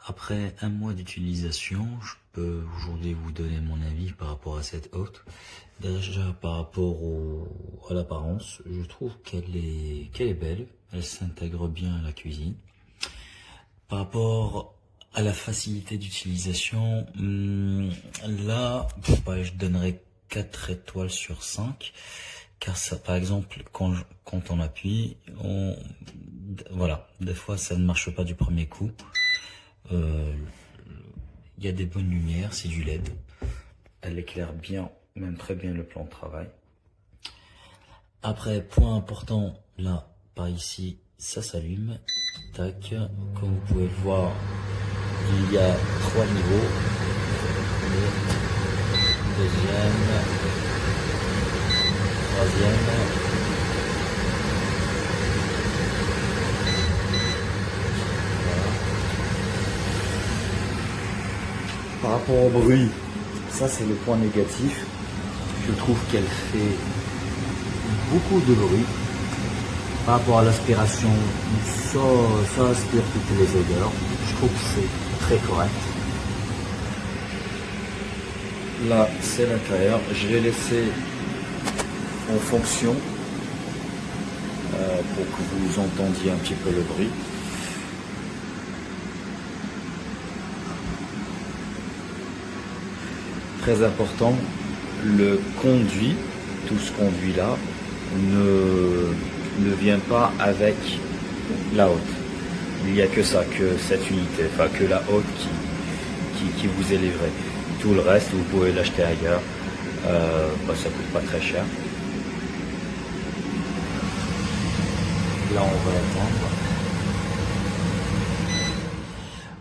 Après un mois d'utilisation, je peux aujourd'hui vous donner mon avis par rapport à cette hotte. Déjà par rapport à l'apparence, je trouve qu'elle est belle, elle s'intègre bien à la cuisine. Par rapport à la facilité d'utilisation, là, bah, je donnerais 4 étoiles sur 5. Car ça, par exemple, quand on appuie, voilà, des fois ça ne marche pas du premier coup. Euh, Il y a des bonnes lumières, c'est du LED. Elle éclaire bien, même très bien le plan de travail. Après, point important, là, par ici, ça s'allume. Tac, comme vous pouvez voir, il y a 3 niveaux. Deuxième, troisième. Par rapport au bruit, ça c'est le point négatif. Je trouve qu'elle fait beaucoup de bruit. Par rapport à l'aspiration, ça aspire toutes les odeurs. Je trouve que c'est très correct. Là, c'est l'intérieur. Je l'ai laissé en fonction pour que vous entendiez un petit peu le bruit. Très important, le conduit, tout ce conduit là, ne vient pas avec la hotte. Il n'y a que ça, que cette unité, enfin que la hotte qui vous est livrée. Tout le reste, vous pouvez l'acheter ailleurs. Ça coûte pas très cher. Là, on va attendre.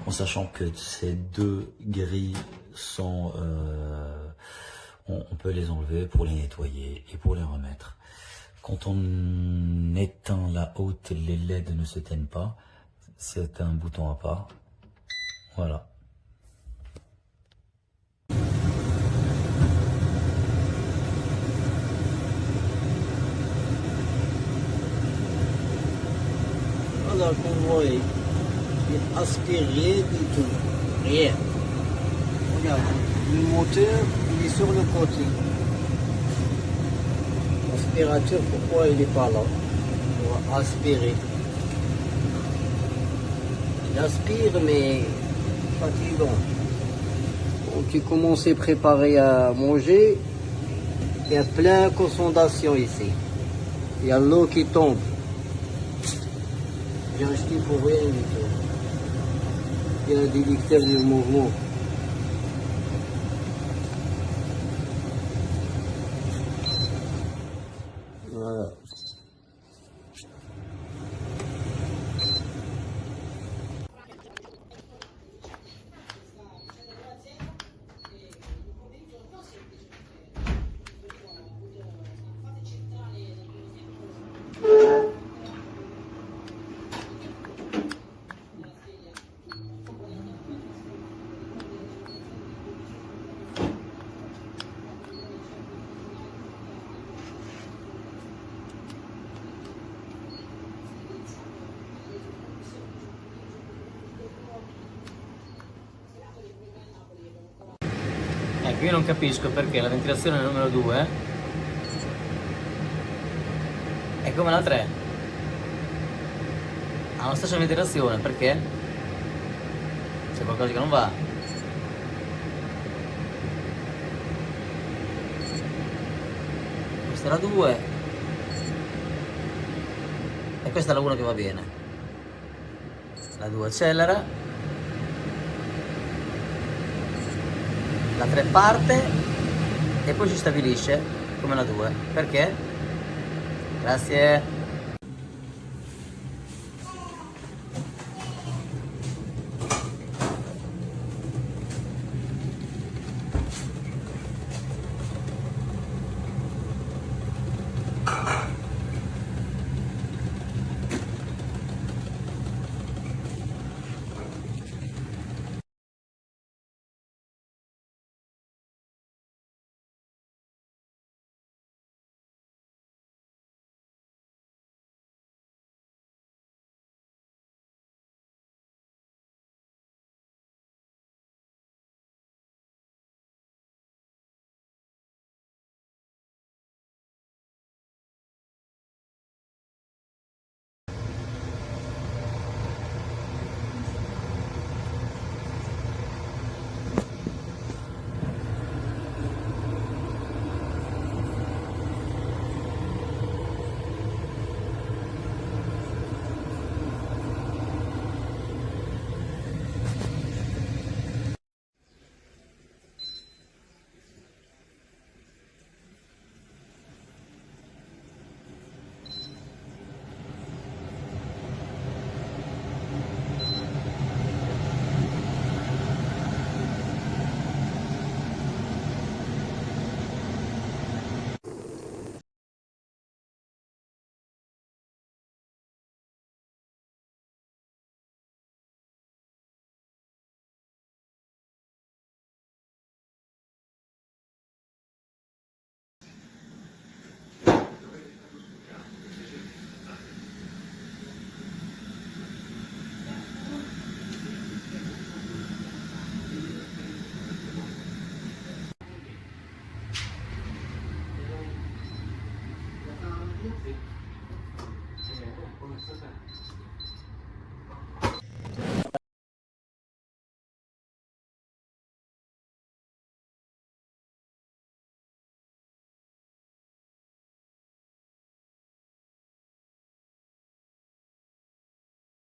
En sachant que ces deux grilles sont... on peut les enlever pour les nettoyer et pour les remettre. Quand on éteint la hotte, les LED ne se teignent pas. C'est un bouton à part. Voilà. Voilà, comme vous voyez, il aspire rien du tout. Rien. Regarde, le moteur, il est sur le côté. L'aspirateur, pourquoi il n'est pas là? On va aspirer. Il aspire, mais fatigant. Quand tu commences à préparer à manger, il y a plein de concentration ici. Il y a l'eau qui tombe. J'ai acheté pour rien du tout. Il y a un détecteur de mouvement. Voilà. Ecco, io non capisco perché la ventilazione numero 2 è come la 3. Ha la stessa ventilazione, perché? C'è qualcosa che non va. Questa è la 2 e questa è la 1 che va bene. La 2 accelera, la 3 parte e poi si stabilisce come la 2. Perché? Grazie. Come è stata?